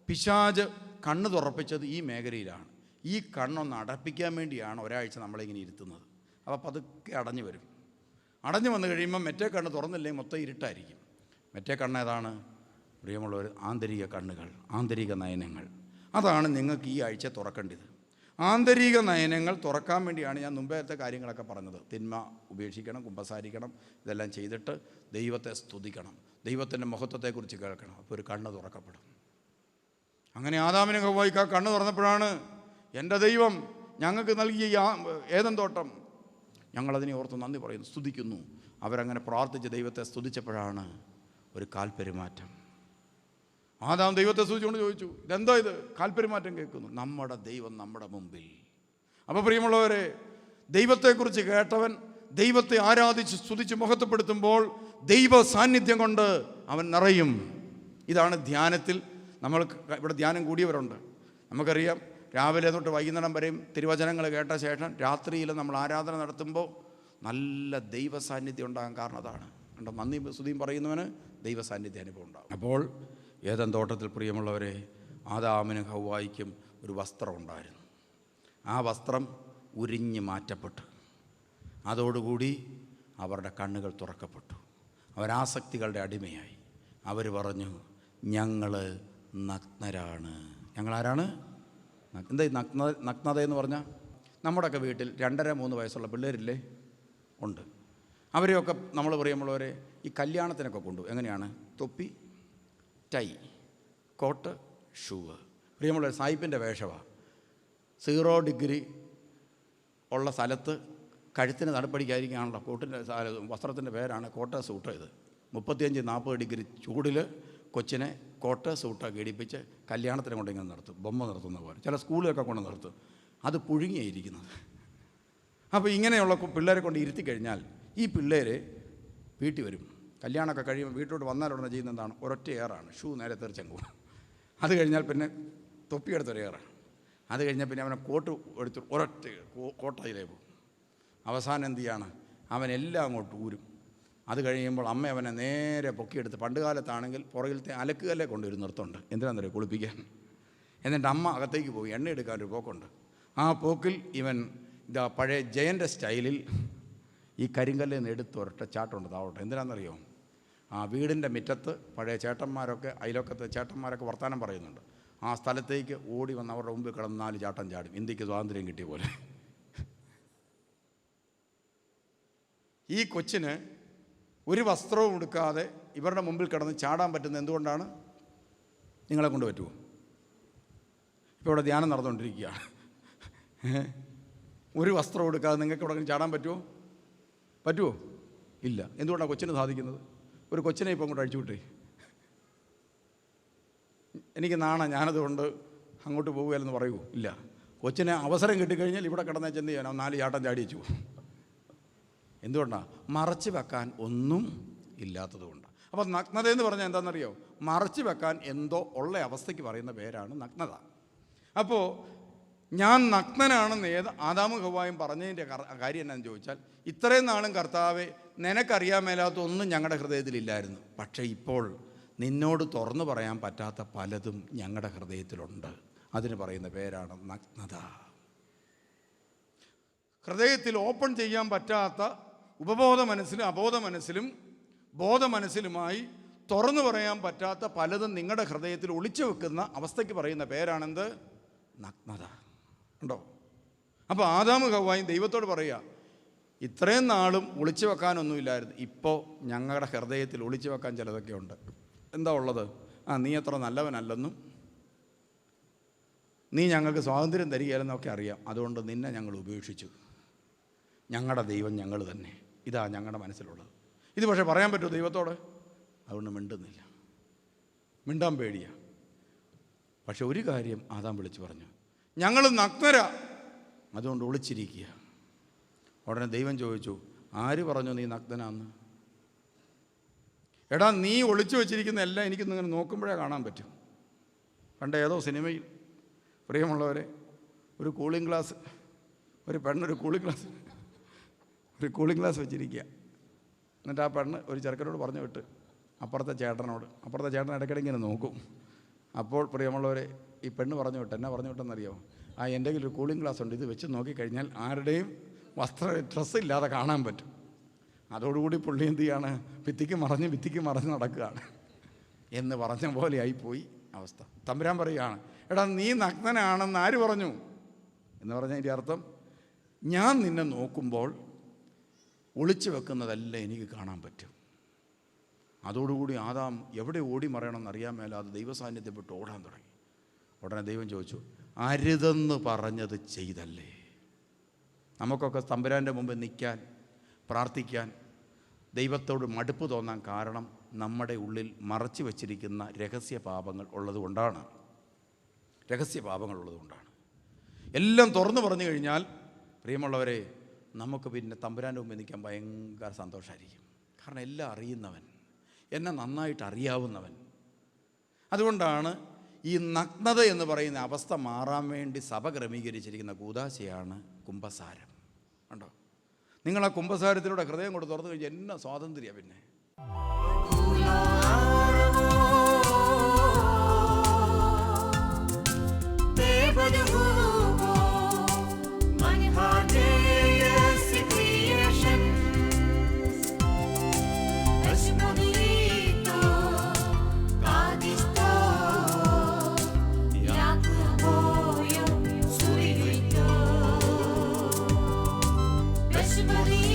പിശാച് കണ്ണ് തുറപ്പിച്ചത് ഈ മേഖലയിലാണ്. ഈ കണ്ണൊന്ന് അടപ്പിക്കാൻ വേണ്ടിയാണ് ഒരാഴ്ച നമ്മളിങ്ങനെ ഇരുത്തുന്നത്. അപ്പോൾ പതുക്കെ അടഞ്ഞു വരും. അടഞ്ഞു വന്നു കഴിയുമ്പോൾ മറ്റേ കണ്ണ് തുറന്നില്ലെങ്കിൽ മൊത്തം ഇരുട്ടായിരിക്കും. മറ്റേ കണ്ണ് ഏതാണ് പ്രിയമുള്ളവർ? ആന്തരിക കണ്ണുകൾ, ആന്തരിക നയനങ്ങൾ. അതാണ് നിങ്ങൾക്ക് ഈ ആഴ്ച തുറക്കേണ്ടത്. ആന്തരിക നയനങ്ങൾ തുറക്കാൻ വേണ്ടിയാണ് ഞാൻ മുമ്പത്തെ കാര്യങ്ങളൊക്കെ പറഞ്ഞത്. തിന്മ ഉപേക്ഷിക്കണം, കുമ്പസാരിക്കണം, ഇതെല്ലാം ചെയ്തിട്ട് ദൈവത്തെ സ്തുതിക്കണം, ദൈവത്തിൻ്റെ മഹത്വത്തെക്കുറിച്ച് കേൾക്കണം. അപ്പോൾ ഒരു കണ്ണ് തുറക്കപ്പെടും. അങ്ങനെ ആദാമിനെ ഹവ്വായ്ക്ക് ആ കണ്ണ് തുറന്നപ്പോഴാണ് എൻ്റെ ദൈവം ഞങ്ങൾക്ക് നൽകിയ ഏദൻ തോട്ടം, ഞങ്ങളതിനെ ഓർത്ത് നന്ദി പറയുന്നു, സ്തുതിക്കുന്നു. അവരങ്ങനെ പ്രാർത്ഥിച്ച് ദൈവത്തെ സ്തുതിച്ചപ്പോഴാണ് ഒരു കാൽപ്പെരുമാറ്റം. ആദാം ദൈവത്തെ സ്തുതിച്ചുകൊണ്ട് ചോദിച്ചു, ഇതെന്തോ ഇത് കാൽപ്പെരുമാറ്റം കേൾക്കുന്നു? നമ്മുടെ ദൈവം നമ്മുടെ മുമ്പിൽ. അപ്പോൾ പ്രിയമുള്ളവരെ, ദൈവത്തെക്കുറിച്ച് കേട്ടവൻ ദൈവത്തെ ആരാധിച്ച് സ്തുതിച്ച് മഹത്വപ്പെടുത്തുമ്പോൾ ദൈവ സാന്നിധ്യം കൊണ്ട് അവൻ നിറയും. ഇതാണ് ധ്യാനത്തിൽ നമ്മൾ ഇവിടെ ധ്യാനം കൂടിയവരുണ്ട്. നമുക്കറിയാം, രാവിലെ തൊട്ട് വൈകുന്നേരം വരെയും തിരുവചനങ്ങൾ കേട്ട ശേഷം രാത്രിയിൽ നമ്മൾ ആരാധന നടത്തുമ്പോൾ നല്ല ദൈവ സാന്നിധ്യം ഉണ്ടാകാൻ കാരണം അതാണ്. കണ്ടോ, നന്ദി സ്തുതിയും പറയുന്നവന് ദൈവ സാന്നിധ്യ അനുഭവം ഉണ്ടാകും. അപ്പോൾ ഏദൻ തോട്ടത്തിൽ പ്രിയമുള്ളവരെ, ആദാമിനും ഹവ്വായ്ക്കും ഒരു വസ്ത്രം ഉണ്ടായിരുന്നു. ആ വസ്ത്രം ഉരിഞ്ഞ് മാറ്റപ്പെട്ടു. അതോടുകൂടി അവരുടെ കണ്ണുകൾ തുറക്കപ്പെട്ടു. അവരാസക്തികളുടെ അടിമയായി. അവർ പറഞ്ഞു, ഞങ്ങൾ നഗ്നരാണ്. ഞങ്ങളാരാണ്? എന്താ ഈ നഗ്നത എന്ന് പറഞ്ഞാൽ? നമ്മുടെയൊക്കെ വീട്ടിൽ 2.5-3 വയസ്സുള്ള പിള്ളേരില്ലേ? ഉണ്ട്. അവരെയൊക്കെ നമ്മൾ പ്രിയമുള്ളവരെ ഈ കല്യാണത്തിനൊക്കെ കൊണ്ടുപോകും. എങ്ങനെയാണ്? തൊപ്പി, ടൈ, കോട്ട്, ഷൂവ്. പ്രിയമുള്ളവർ, സായിപ്പിൻ്റെ വേഷമാണ്. 0 ഡിഗ്രി ഉള്ള സ്ഥലത്ത് കഴുത്തിന് തണുപ്പടിക്കാതിരിക്കാനുള്ള കോട്ടിൻ്റെ വസ്ത്രത്തിൻ്റെ പേരാണ് കോട്ട് സൂട്ട്. ഇത് 35-40 ഡിഗ്രി ചൂടിൽ കൊച്ചിനെ കോട്ട് സൂട്ടൊക്കെ ഇടിപ്പിച്ച് കല്യാണത്തിന് കൊണ്ടിങ്ങനെ നിർത്തും, ബൊമ്മ നിർത്തുന്ന പോലെ. ചില സ്കൂളിലൊക്കെ കൊണ്ട് നിർത്തും. അത് പുഴുങ്ങിയായിരിക്കുന്നത്. അപ്പോൾ ഇങ്ങനെയുള്ള പിള്ളേരെ കൊണ്ട് ഇരുത്തി കഴിഞ്ഞാൽ ഈ പിള്ളേർ വീട്ടിൽ വരും. കല്യാണമൊക്കെ കഴിയുമ്പോൾ വീട്ടിലോട്ട് വന്നാലുടനെ ചെയ്യുന്ന എന്താണ്? ഒരൊറ്റ ഏറാണ്. ഷൂ നേരെ തെറിച്ചങ്ങ് പോകും. അത് കഴിഞ്ഞാൽ പിന്നെ തൊപ്പിയെടുത്തൊരു ഏറാണ്. അത് കഴിഞ്ഞാൽ പിന്നെ അവനെ കോട്ട് എടുത്ത് ഒരൊറ്റ കോട്ടയിലേ പോകും. അവസാനം എന്ത് ചെയ്യാണ്? അവനെല്ലാം അങ്ങോട്ട് ഊരും. അത് കഴിയുമ്പോൾ അമ്മ അവനെ നേരെ പൊക്കിയെടുത്ത്, പണ്ട് കാലത്താണെങ്കിൽ പുറകിലത്തെ അലക്കുകല്ലേ കൊണ്ടുവരും നിർത്തുണ്ട്. എന്തിനാണെന്നറിയോ? കുളിപ്പിക്കാൻ. എന്നിട്ട് അമ്മ അകത്തേക്ക് പോയി എണ്ണ എടുക്കാൻ ഒരു പോക്കുണ്ട്. ആ പോക്കിൽ ഇവൻ ഇതാ പഴയ ജയൻ്റെ സ്റ്റൈലിൽ ഈ കരിങ്കല്ലിൽ നിന്ന് എടുത്ത് ഒരൊറ്റ ചാട്ടമുണ്ട് താവട്ടെ. എന്തിനാണെന്നറിയോ? ആ വീടിൻ്റെ മുറ്റത്ത് പഴയ ചേട്ടന്മാരൊക്കെ, അയലൊക്കത്തെ ചേട്ടന്മാരൊക്കെ വർത്തമാനം പറയുന്നുണ്ട്. ആ സ്ഥലത്തേക്ക് ഓടി വന്ന് അവരുടെ മുമ്പിൽ കിടന്ന് 4 ചാട്ടം ചാടും. ഇന്ത്യക്ക് സ്വാതന്ത്ര്യം കിട്ടിയ പോലെ. ഈ കൊച്ചിന് ഒരു വസ്ത്രവും എടുക്കാതെ ഇവരുടെ മുമ്പിൽ കിടന്ന് ചാടാൻ പറ്റുന്നത് എന്തുകൊണ്ടാണ്? നിങ്ങളെ കൊണ്ട് പറ്റുമോ? ഇപ്പോൾ ഇവിടെ ധ്യാനം നടന്നുകൊണ്ടിരിക്കുകയാണ്. ഒരു വസ്ത്രം എടുക്കാതെ നിങ്ങൾക്ക് ഇവിടെ ചാടാൻ പറ്റുമോ? ഇല്ല. എന്തുകൊണ്ടാണ് കൊച്ചിന് സാധിക്കുന്നത്? ഒരു കൊച്ചിനെ ഇപ്പം അങ്ങോട്ട് അഴിച്ചുവിട്ടേ. എനിക്ക് നാണ, ഞാനതുകൊണ്ട് അങ്ങോട്ട് പോകുകയല്ലെന്ന് പറയൂ? ഇല്ല. കൊച്ചിനെ അവസരം കിട്ടിക്കഴിഞ്ഞാൽ ഇവിടെ കിടന്നേ ചെന്ന് ചെയ്യാൻ 4 ചാട്ടം ചാടി വെച്ചു. എന്തുകൊണ്ടാണ്? മറച്ചു വെക്കാൻ ഒന്നും ഇല്ലാത്തതുകൊണ്ട്. അപ്പോൾ നഗ്നത എന്ന് പറഞ്ഞാൽ എന്താണെന്നറിയോ? മറച്ചു വെക്കാൻ എന്തോ ഉള്ള അവസ്ഥയ്ക്ക് പറയുന്ന പേരാണ് നഗ്നത. അപ്പോൾ ഞാൻ നഗ്നനാണെന്ന് ആദാമും ഹവ്വായും പറഞ്ഞതിൻ്റെ കാര്യം എന്നാന്ന് ചോദിച്ചാൽ, ഇത്രയും നാളും കർത്താവേ നിനക്കറിയാൻ മേലാത്ത ഒന്നും ഞങ്ങളുടെ ഹൃദയത്തിലില്ലായിരുന്നു. പക്ഷേ ഇപ്പോൾ നിന്നോട് തുറന്നു പറയാൻ പറ്റാത്ത പലതും ഞങ്ങളുടെ ഹൃദയത്തിലുണ്ട്. അതിന് പറയുന്ന പേരാണ് നഗ്നത. ഹൃദയത്തിൽ ഓപ്പൺ ചെയ്യാൻ പറ്റാത്ത ഉപബോധ മനസ്സിലും അബോധ മനസ്സിലും ബോധ മനസ്സിലുമായി തുറന്നു പറയാൻ പറ്റാത്ത പലതും നിങ്ങളുടെ ഹൃദയത്തിൽ ഒളിച്ചു വെക്കുന്ന അവസ്ഥയ്ക്ക് പറയുന്ന പേരാണെന്ത്? നഗ്നത. ഉണ്ടോ? അപ്പോൾ ആദാമും ഹവ്വായും ദൈവത്തോട് പറയുക, ഇത്രയും നാളും ഒളിച്ചു വെക്കാനൊന്നുമില്ലായിരുന്നു, ഇപ്പോൾ ഞങ്ങളുടെ ഹൃദയത്തിൽ ഒളിച്ചു വെക്കാൻ ചിലതൊക്കെ ഉണ്ട്. എന്താ ഉള്ളത്? നീ അത്ര നല്ലവനല്ലെന്നും നീ ഞങ്ങൾക്ക് സ്വാതന്ത്ര്യം തരികയില്ലെന്നൊക്കെ അറിയാം. അതുകൊണ്ട് നിന്നെ ഞങ്ങൾ ഉപേക്ഷിച്ചു. ഞങ്ങളുടെ ദൈവം ഞങ്ങൾ തന്നെ. ഇതാ ഞങ്ങളുടെ മനസ്സിലുള്ളത്. ഇത് പക്ഷേ പറയാൻ പറ്റുമോ ദൈവത്തോട്? അതുകൊണ്ട് മിണ്ടുന്നില്ല, മിണ്ടാൻ പേടിയാണ്. പക്ഷെ ഒരു കാര്യം ആദാം വിളിച്ചു പറഞ്ഞു, ഞങ്ങൾ നഗ്നരാ, അതുകൊണ്ട് ഒളിച്ചിരിക്കുക. ഉടനെ ദൈവം ചോദിച്ചു, ആര് പറഞ്ഞു നീ നഗ്നനാന്ന്? എടാ, നീ ഒളിച്ചു വെച്ചിരിക്കുന്ന എല്ലാം എനിക്കിന്നിങ്ങനെ നോക്കുമ്പോഴേ കാണാൻ പറ്റും. പണ്ട് ഏതോ സിനിമയിൽ, പ്രിയമുള്ളവരെ, ഒരു കൂളിംഗ് ഗ്ലാസ്, ഒരു പെണ്ണൊരു കൂളിംഗ് ഗ്ലാസ് വെച്ചിരിക്കുക. എന്നിട്ട് ആ പെണ്ണ് ഒരു ചെറുക്കനോട് പറഞ്ഞു വിട്ട് അപ്പുറത്തെ ചേട്ടൻ ഇടയ്ക്കിടെ ഇങ്ങനെ നോക്കും. അപ്പോൾ പ്രിയമുള്ളവരെ, ഈ പെണ്ണ് പറഞ്ഞു വിട്ട്, എന്നാ പറഞ്ഞു വിട്ടെന്നറിയാമോ? എൻ്റെ കയ്യിൽ ഒരു കൂളിംഗ് ഗ്ലാസ് ഉണ്ട്, ഇത് വെച്ച് നോക്കിക്കഴിഞ്ഞാൽ ആരുടെയും ഡ്രസ്സില്ലാതെ കാണാൻ പറ്റും. അതോടുകൂടി പുള്ളി എന്ത് ചെയ്യാണ്? ഭിത്തിക്ക് മറഞ്ഞ് നടക്കുകയാണ് എന്ന് പറഞ്ഞ പോലെ ആയിപ്പോയി അവസ്ഥ. തമ്പുരാൻ പറയുകയാണ്, എടാ നീ നഗ്നനാണെന്ന് ആര് പറഞ്ഞു എന്ന് പറഞ്ഞാൽ ഇതിൻ്റെ അർത്ഥം, ഞാൻ നിന്നെ നോക്കുമ്പോൾ ഒളിച്ചു വെക്കുന്നതല്ല എനിക്ക് കാണാൻ പറ്റും. അതോടുകൂടി ആദാം എവിടെ ഓടി മറയണമെന്ന് അറിയാൻ മേലാതെ ദൈവസാന്നിധ്യം വിട്ട് ഓടാൻ തുടങ്ങി. ഉടനെ ദൈവം ചോദിച്ചു, അരുതെന്ന് പറഞ്ഞത് ചെയ്തല്ലേ? നമുക്കൊക്കെ തമ്പുരാൻ്റെ മുമ്പ് നിൽക്കാൻ, പ്രാർത്ഥിക്കാൻ, ദൈവത്തോട് മടുപ്പ് തോന്നാൻ കാരണം നമ്മുടെ ഉള്ളിൽ മറച്ചു വച്ചിരിക്കുന്ന രഹസ്യപാപങ്ങൾ ഉള്ളതുകൊണ്ടാണ്. എല്ലാം തുറന്നു പറഞ്ഞു കഴിഞ്ഞാൽ പ്രിയമുള്ളവരെ, നമുക്ക് പിന്നെ തമ്പുരാൻ്റെ മുമ്പ് നിൽക്കാൻ ഭയങ്കര സന്തോഷമായിരിക്കും. കാരണം എല്ലാം അറിയുന്നവൻ, എന്നെ നന്നായിട്ട് അറിയാവുന്നവൻ. അതുകൊണ്ടാണ് ഈ നഗ്നത എന്ന് പറയുന്ന അവസ്ഥ മാറാൻ വേണ്ടി സഭ ക്രമീകരിച്ചിരിക്കുന്ന കൂദാശയാണ് കുമ്പസാരം. കണ്ടോ? നിങ്ങൾ ആ കുമ്പസാരത്തിലൂടെ ഹൃദയം കൊണ്ട് തുറന്നു കഴിഞ്ഞാൽ എന്നാ സ്വാതന്ത്ര്യം. പിന്നെ Somebody